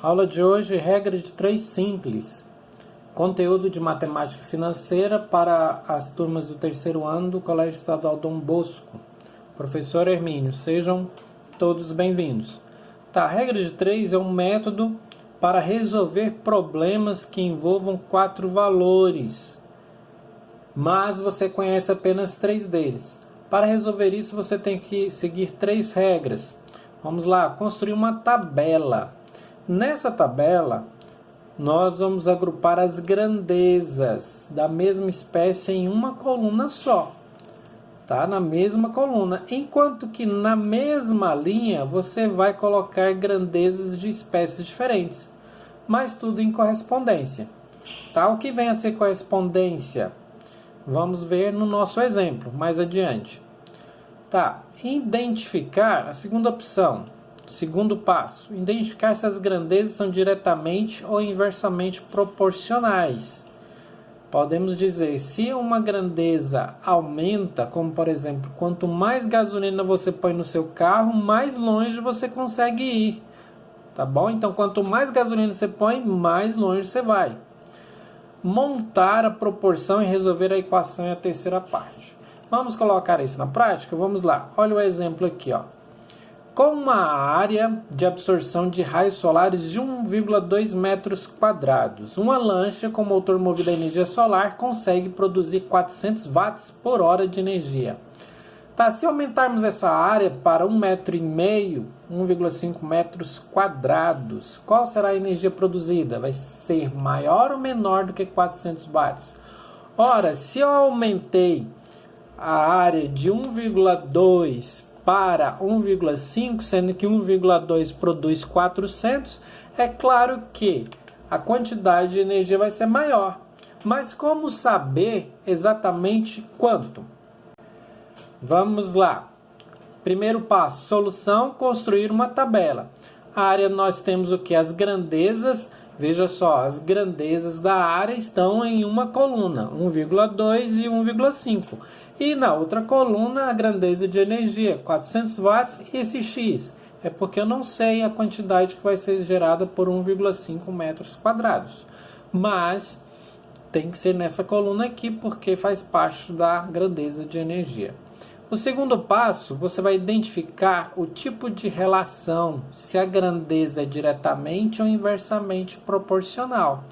Aula de hoje, regra de 3 simples. Conteúdo de matemática financeira para as turmas do terceiro ano do Colégio Estadual Dom Bosco. Professor Hermínio, sejam todos bem-vindos. A regra de 3 é um método para resolver problemas que envolvam 4 valores, mas você conhece apenas 3 deles. Para resolver isso, você tem que seguir 3 regras. Vamos lá, construir uma tabela. Nessa tabela, nós vamos agrupar as grandezas da mesma espécie em uma coluna só, tá? Na mesma coluna, enquanto que na mesma linha você vai colocar grandezas de espécies diferentes, mas tudo em correspondência, tá? O que vem a ser correspondência? Vamos ver no nosso exemplo mais adiante. Tá, identificar, a segunda opção, segundo passo, identificar se as grandezas são diretamente ou inversamente proporcionais. Podemos dizer, se uma grandeza aumenta, como por exemplo, quanto mais gasolina você põe no seu carro, mais longe você consegue ir, tá bom? Então, quanto mais gasolina você põe, mais longe você vai. Montar a proporção e resolver a equação é a terceira parte. Vamos colocar isso na prática? Vamos lá. Olha o exemplo aqui, ó. Com uma área de absorção de raios solares de 1,2 metros quadrados, uma lancha com motor movido a energia solar consegue produzir 400 watts por hora de energia. Tá, se aumentarmos essa área para 1,5 metro, 1,5 metros quadrados, qual será a energia produzida? Vai ser maior ou menor do que 400 watts? Ora, se eu aumentei a área de 1,2 para 1,5, sendo que 1,2 produz 400, é claro que a quantidade de energia vai ser maior. Mas como saber exatamente quanto? Vamos lá. Primeiro passo, solução, construir uma tabela. A área nós temos o que? As grandezas. Veja só, as grandezas da área estão em uma coluna, 1,2 e 1,5. E na outra coluna, a grandeza de energia, 400 watts e esse X. É porque eu não sei a quantidade que vai ser gerada por 1,5 metros quadrados. Mas tem que ser nessa coluna aqui, porque faz parte da grandeza de energia. O segundo passo, você vai identificar o tipo de relação, se a grandeza é diretamente ou inversamente proporcional.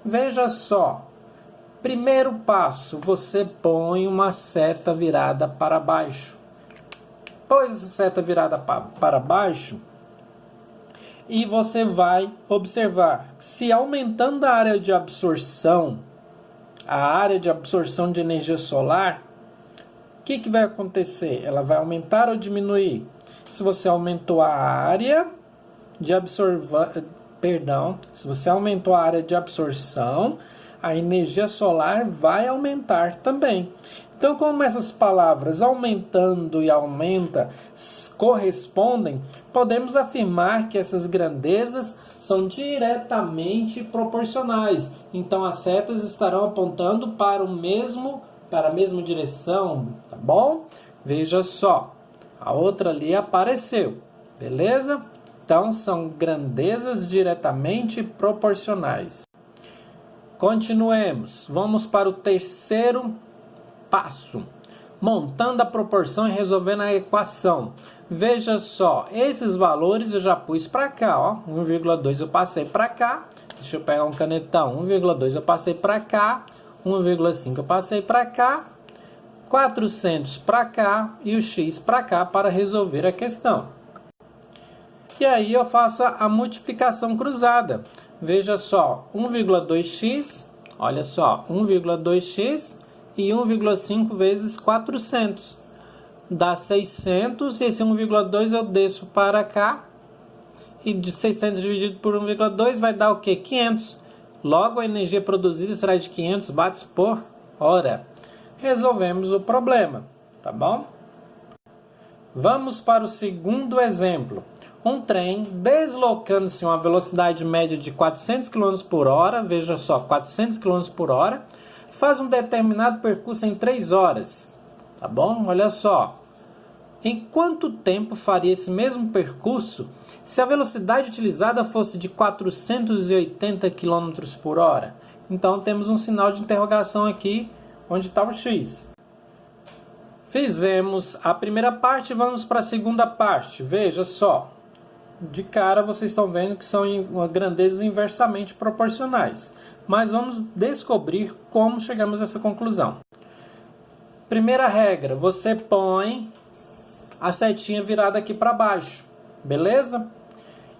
Veja só, primeiro passo, você põe uma seta virada para baixo. Pôs essa seta virada para baixo e você vai observar se aumentando a área de absorção de energia solar, o que vai acontecer? Ela vai aumentar ou diminuir? Se você aumentou a área de absorção, a energia solar vai aumentar também. Então, como essas palavras aumentando e aumenta correspondem, podemos afirmar que essas grandezas são diretamente proporcionais. Então, as setas estarão apontando para a mesma direção, tá bom? Veja só, a outra ali apareceu, beleza? Então, são grandezas diretamente proporcionais. Continuemos, vamos para o terceiro passo, montando a proporção e resolvendo a equação. Veja só, esses valores eu já pus para cá, ó, 1,2 eu passei para cá, deixa eu pegar um canetão, 1,2 eu passei para cá, 1,5 eu passei para cá, 400 para cá e o x para cá para resolver a questão. E aí eu faço a multiplicação cruzada. Veja só, 1,2x, olha só, 1,2x e 1,5 vezes 400. Dá 600 e esse 1,2 eu desço para cá. E de 600 dividido por 1,2 vai dar o quê? 500. Logo, a energia produzida será de 500 watts por hora. Resolvemos o problema, tá bom? Vamos para o segundo exemplo. Um trem deslocando-se a uma velocidade média de 400 km por hora, veja só, 400 km por hora, faz um determinado percurso em 3 horas, tá bom? Olha só. Em quanto tempo faria esse mesmo percurso Se a velocidade utilizada fosse de 480 km por hora, então temos um sinal de interrogação aqui, onde está o x. Fizemos a primeira parte, vamos para a segunda parte. Veja só, de cara vocês estão vendo que são grandezas inversamente proporcionais. Mas vamos descobrir como chegamos a essa conclusão. Primeira regra, você põe a setinha virada aqui para baixo, beleza?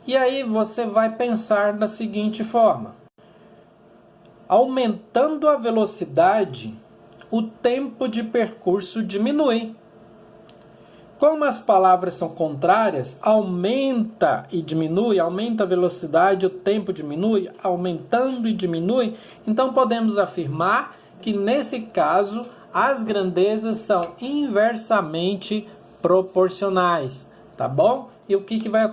E aí você vai pensar da seguinte forma. Aumentando a velocidade, o tempo de percurso diminui. Como as palavras são contrárias, aumenta e diminui, aumenta a velocidade, o tempo diminui, aumentando e diminui, então podemos afirmar que nesse caso as grandezas são inversamente proporcionais, tá bom? E o que vai acontecer?